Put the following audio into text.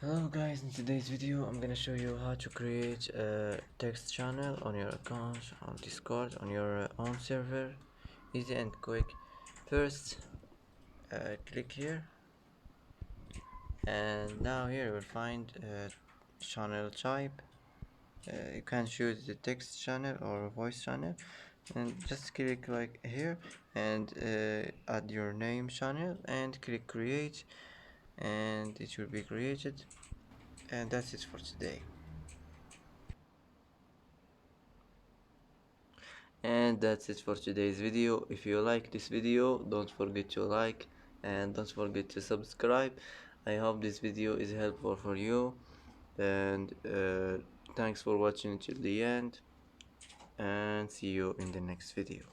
Hello guys, in today's video I'm gonna show you how to create a text channel on your account on Discord on your own server. Easy and quick. First click here, and now here you will find channel type. You can choose the text channel or voice channel, and just click like here and add your name channel and click create, and it will be created. And that's it for today. And that's it for today's video. If you like this video, don't forget to like and don't forget to subscribe. I hope this video is helpful for you, and thanks for watching till the end, and see you in the next video.